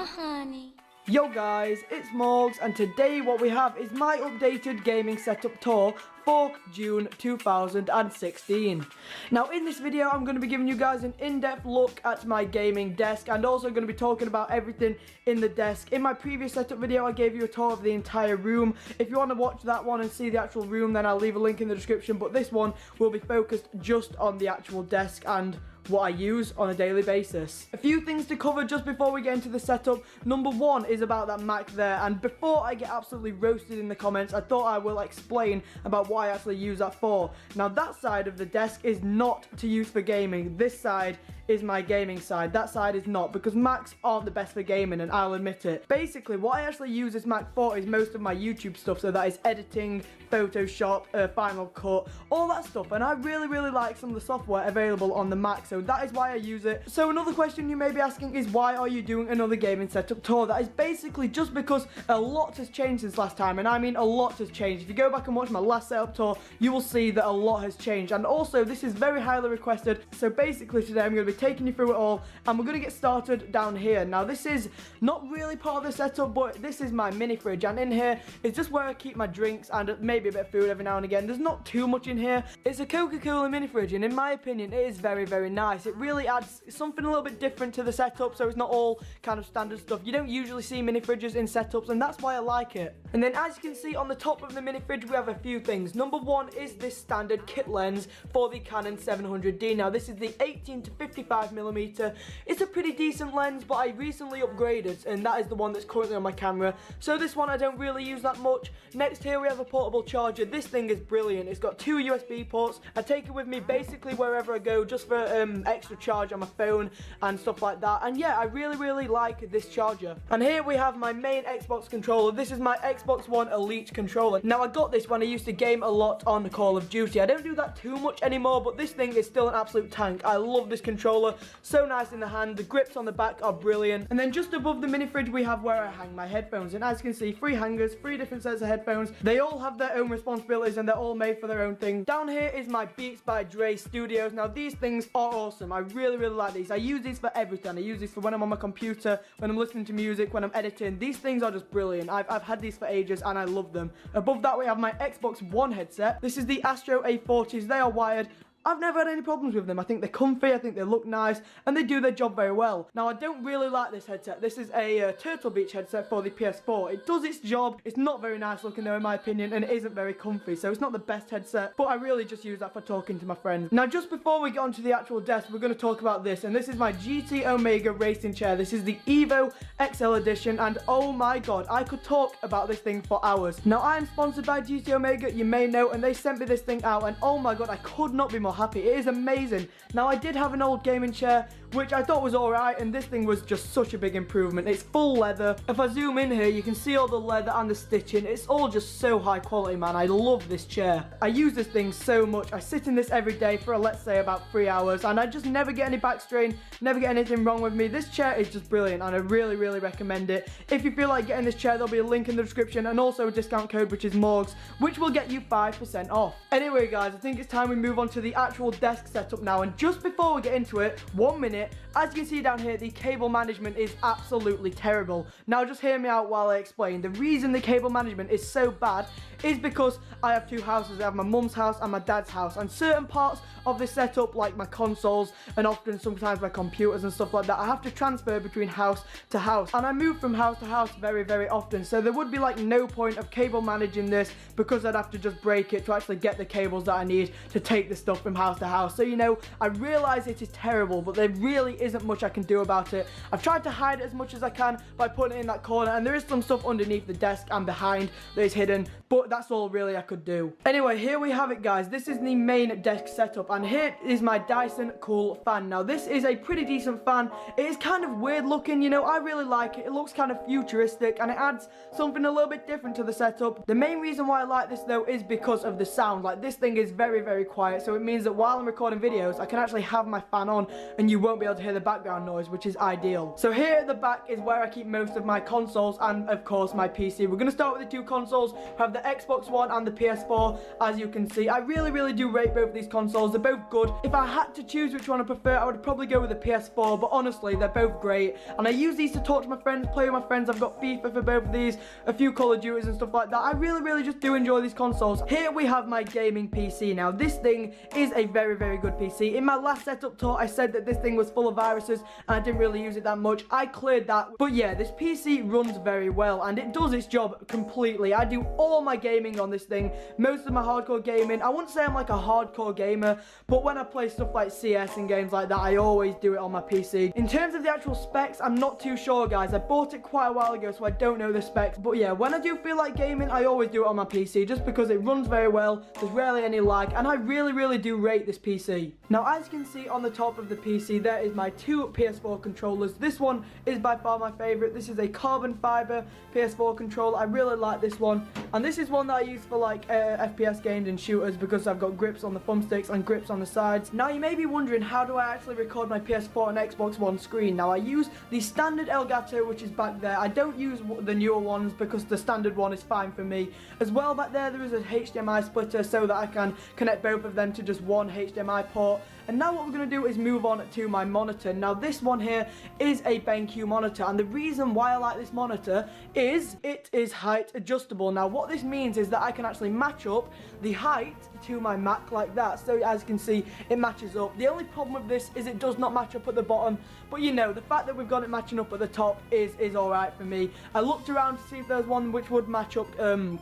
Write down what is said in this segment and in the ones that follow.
honey. Yo guys, it's Morgz, and today what we have is my updated gaming setup tour for June 2016. Now in this video I'm going to be giving you guys an in-depth look at my gaming desk and also going to be talking about everything in the desk. In my previous setup video I gave you a tour of the entire room. If you want to watch that one and see the actual room, then I'll leave a link in the description, but this one will be focused just on the actual desk and what I use on a daily basis. A few things to cover just before we get into the setup. Number one is about that Mac there, and before I get absolutely roasted in the comments, I thought I will explain about what I actually use that for. Now that side of the desk is not to use for gaming. This side is my gaming side. That side is not, because Macs aren't the best for gaming, and I'll admit it. Basically, what I actually use this Mac for is most of my YouTube stuff, so that is editing, Photoshop, Final Cut, all that stuff, and I really like some of the software available on the Mac, so that is why I use it. So another question you may be asking is, why are you doing another gaming setup tour? That is basically just because a lot has changed since last time, and I mean a lot has changed. If you go back and watch my last setup tour, you will see that a lot has changed, and also this is very highly requested. So basically today I'm going to be taking you through it all, and we're going to get started down here. Now this is not really part of the setup, but this is my mini fridge, and in here is just where I keep my drinks and maybe a bit of food every now and again. There's not too much in here. It's a Coca-Cola mini fridge, and in my opinion it is very nice. It really adds something a little bit different to the setup, so it's not all kind of standard stuff. You don't usually see mini fridges in setups, and that's why I like it. And then as you can see on the top of the mini fridge we have a few things. Number one is this standard kit lens for the Canon 700D. Now this is the 18 to 55mm. It's a pretty decent lens, but I recently upgraded, and that is the one that's currently on my camera, so this one I don't really use that much. Next here we have a portable charger. This thing is brilliant. It's got two USB ports. I take it with me basically wherever I go, just for extra charge on my phone and stuff like that. And yeah, I really like this charger. And here we have my main Xbox controller. This is my Xbox One Elite controller. Now I got this when I used to game a lot on Call of Duty. I don't do that too much anymore, but this thing is still an absolute tank. I love this controller. So nice in the hand. The grips on the back are brilliant. And then just above the mini fridge we have where I hang my headphones, and as you can see, 3 hangers, 3 different sets of headphones. They all have their own responsibilities and they're all made for their own thing. Down here is my Beats by Dre Studios. Now these things are awesome. I really like these. I use these for everything. I use these for when I'm on my computer, when I'm listening to music, when I'm editing. These things are just brilliant. I've had these for ages and I love them. Above that we have my Xbox One headset. This is the Astro A40s. They are wired. I've never had any problems with them. I think they're comfy, I think they look nice, and they do their job very well. Now, I don't really like this headset. This is a Turtle Beach headset for the PS4. It does its job. It's not very nice looking though, in my opinion, and it isn't very comfy, so it's not the best headset, but I really just use that for talking to my friends. Now, just before we get onto the actual desk, we're going to talk about this, and this is my GT Omega racing chair. This is the Evo XL edition, and oh my god, I could talk about this thing for hours. Now, I am sponsored by GT Omega, you may know, and they sent me this thing out, and oh my god, I could not be more happy. It is amazing. Now I did have an old gaming chair which I thought was alright, and this thing was just such a big improvement. It's full leather. If I zoom in here you can see all the leather and the stitching. It's all just so high quality, man. I love this chair. I use this thing so much. I sit in this every day for let's say about 3 hours, and I just never get any back strain, never get anything wrong with me. This chair is just brilliant and I really recommend it. If you feel like getting this chair, there'll be a link in the description and also a discount code which is Morgz, which will get you 5% off. Anyway guys, I think it's time we move on to the actual desk setup now, and just before we get into it, 1 minute, as you can see down here, the cable management is absolutely terrible. Now just hear me out while I explain. The reason the cable management is so bad is because I have 2 houses. I have my mum's house and my dad's house, and certain parts of this setup, like my consoles and often sometimes my computers and stuff like that, I have to transfer between house to house, and I move from house to house very often, so there would be like no point of cable managing this, because I'd have to just break it to actually get the cables that I need to take the stuff from house to house. So you know, I realize it is terrible, but there really isn't much I can do about it. I've tried to hide it as much as I can by putting it in that corner, and there is some stuff underneath the desk and behind that is hidden, but that's all really I could do. Anyway, here we have it guys. This is the main desk setup, and here is my Dyson Cool fan. Now this is a pretty decent fan. It is kind of weird looking, you know, I really like it. It looks kind of futuristic and it adds something a little bit different to the setup. The main reason why I like this though is because of the sound. Like this thing is very quiet, so it means that while I'm recording videos I can actually have my fan on and you won't won't be able to hear the background noise, which is ideal. So here at the back is where I keep most of my consoles and of course my PC. We're going to start with the two consoles. We have the Xbox One and the PS4. As you can see, I really do rate both of these consoles. They're both good. If I had to choose which one I prefer, I would probably go with the PS4, but honestly, they're both great. And I use these to talk to my friends, play with my friends. I've got FIFA for both of these, a few Call of Duties and stuff like that. I really just do enjoy these consoles. Here we have my gaming PC. Now, this thing is a very good PC. In my last setup tour, I said that this thing was full of viruses and I didn't really use it that much. I cleared that. But yeah, this PC runs very well and it does its job completely. I do all my gaming on this thing. Most of my hardcore gaming, I wouldn't say I'm like a hardcore gamer, but when I play stuff like CS and games like that, I always do it on my PC. In terms of the actual specs, I'm not too sure, guys. I bought it quite a while ago, so I don't know the specs. But yeah, when I do feel like gaming, I always do it on my PC just because it runs very well. There's rarely any lag, and I really do rate this PC. Now, as you can see on the top of the PC, there is my two PS4 controllers. This one is by far my favorite. This is a carbon fiber PS4 controller. I really like this one, and this is one that I use for like FPS games and shooters because I've got grips on the thumbsticks and grips on the sides. Now, you may be wondering, how do I actually record my PS4 and Xbox One screen? Now, I use the standard Elgato, which is back there. I don't use the newer ones because the standard one is fine for me. As well, back there is a HDMI splitter so that I can connect both of them to just one HDMI port. And now what we're going to do is move on to my monitor. Now, this one here is a BenQ monitor, and the reason why I like this monitor is it is height adjustable. Now, what this means is that I can actually match up the height to my Mac like that. So as you can see, it matches up. The only problem with this is it does not match up at the bottom, but you know, the fact that we've got it matching up at the top is alright for me. I looked around to see if there was one which would match up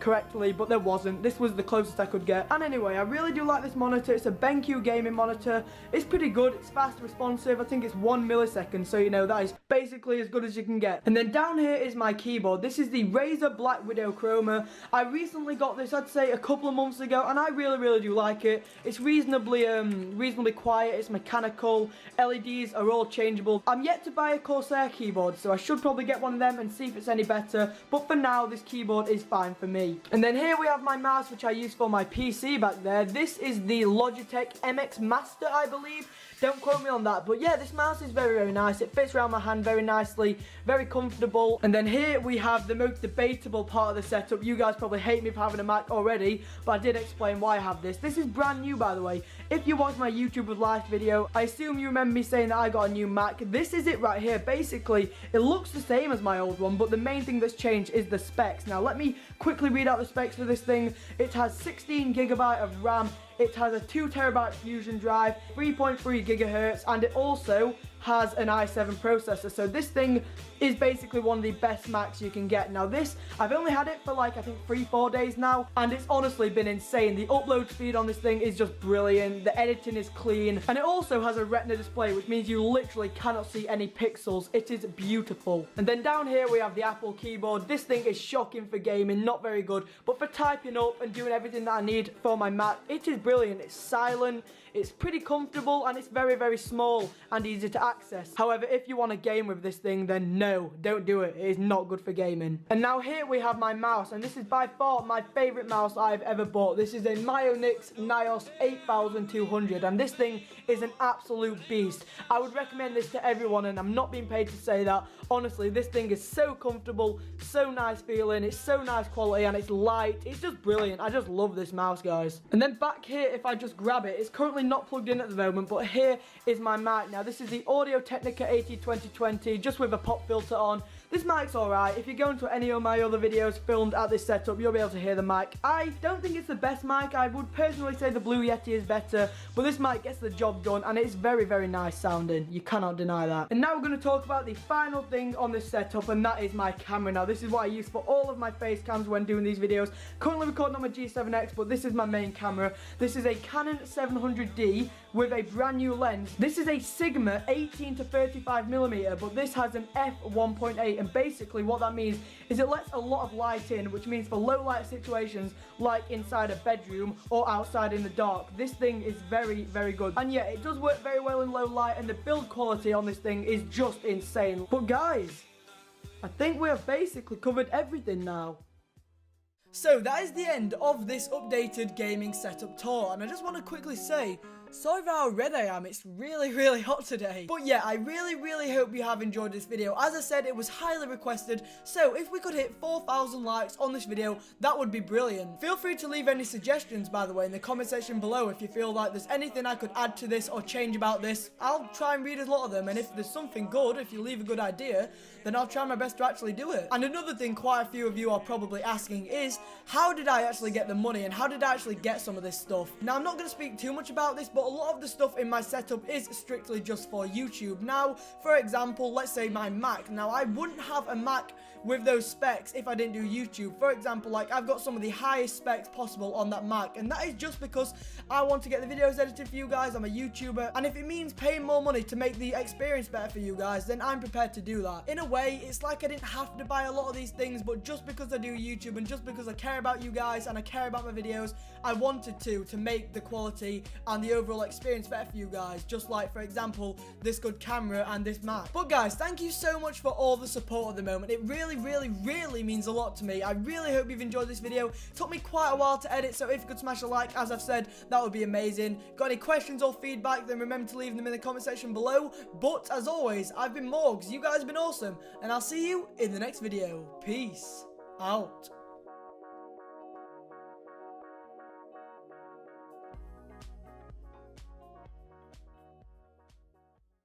correctly, but there wasn't. This was the closest I could get. And anyway, I really do like this monitor. It's a BenQ gaming monitor. It's pretty good. It's fast, responsive. I think it's 1 millisecond, so you know, that is basically as good as you can get. And then down here is my keyboard. This is the Razer Blackwidow Chroma. I recently got this, I'd say a couple of months ago, and I really do like it. It's reasonably quiet. It's mechanical. LEDs are all changeable. I'm yet to buy a Corsair keyboard, so I should probably get one of them and see if it's any better, but for now, this keyboard is fine for me. And then here we have my mouse, which I use for my PC back there. This is the Logitech MX Master, I believe. Don't quote me on that, but yeah, this mouse is very nice. It fits around my hand very nicely, very comfortable. And then here we have the most debatable part of the setup. You guys probably hate me for having a Mac already, but I did explain why I have this. This is brand new, by the way. If you watched my YouTube with Life video, I assume you remember me saying that I got a new Mac. This is it right here. Basically, it looks the same as my old one, but the main thing that's changed is the specs. Now, let me quickly read out the specs for this thing. It has 16 GB of RAM. It has a 2 TB Fusion drive, 3.3 GHz, and it also has an i7 processor. So this thing is basically one of the best Macs you can get. Now this, I've only had it for like I think 3-4 days now, and it's honestly been insane. The upload speed on this thing is just brilliant. The editing is clean, and it also has a retina display, which means you literally cannot see any pixels. It is beautiful. And then down here we have the Apple keyboard. This thing is shocking for gaming, not very good, but for typing up and doing everything that I need for my Mac, it is brilliant. It's silent, it's pretty comfortable, and it's very small and easy to access. However, if you want to game with this thing, then no, don't do it. It is not good for gaming. And now here we have my mouse, and this is by far my favorite mouse I've ever bought. This is a Mionix Naos 8200, and this thing is an absolute beast. I would recommend this to everyone, and I'm not being paid to say that. Honestly, this thing is so comfortable, so nice feeling, it's so nice quality, and it's light. It's just brilliant. I just love this mouse, guys. And then back here, if I just grab it, it's currently not plugged in at the moment, but here is my mic. Now this is the Technica AT2020, just with a pop filter on. This mic's alright. If you go into any of my other videos filmed at this setup, you'll be able to hear the mic. I don't think it's the best mic. I would personally say the Blue Yeti is better, but this mic gets the job done, and it's very nice sounding. You cannot deny that. And now we're going to talk about the final thing on this setup, and that is my camera. Now this is what I use for all of my face cams when doing these videos. Currently recording on my G7X, but this is my main camera. This is a Canon 700D with a brand new lens. This is a Sigma 18 to 35mm, but this has an f1.8, and basically what that means is it lets a lot of light in, which means for low light situations like inside a bedroom or outside in the dark, this thing is very good. And yeah, it does work very well in low light, and the build quality on this thing is just insane. But guys, I think we have basically covered everything now. So that is the end of this updated gaming setup tour, and I just want to quickly say, Sorry for how red I am, it's really hot today. But yeah, I really hope you have enjoyed this video. As I said, it was highly requested, so if we could hit 4,000 likes on this video, that would be brilliant. Feel free to leave any suggestions, by the way, in the comment section below if you feel like there's anything I could add to this or change about this. I'll try and read a lot of them, and if there's something good, if you leave a good idea, then I'll try my best to actually do it. And another thing quite a few of you are probably asking is, how did I actually get the money and how did I actually get some of this stuff? Now, I'm not going to speak too much about this, but a lot of the stuff in my setup is strictly just for YouTube. Now, for example, let's say my Mac. Now, I wouldn't have a Mac with those specs if I didn't do YouTube. For example, like, I've got some of the highest specs possible on that Mac, and that is just because I want to get the videos edited for you guys. I'm a YouTuber, and if it means paying more money to make the experience better for you guys, then I'm prepared to do that. In a way, it's like I didn't have to buy a lot of these things, but just because I do YouTube and just because I care about you guys and I care about my videos, I wanted to make the quality and the overall experience better for you guys, just like, for example, this good camera and this Mac. But guys, thank you so much for all the support at the moment. It really means a lot to me. I really hope you've enjoyed this video. It took me quite a while to edit, so if you could smash a like, as I've said, that would be amazing. Got any questions or feedback, then remember to leave them in the comment section below. But as always, I've been Morgz, you guys have been awesome, and I'll see you in the next video. Peace out.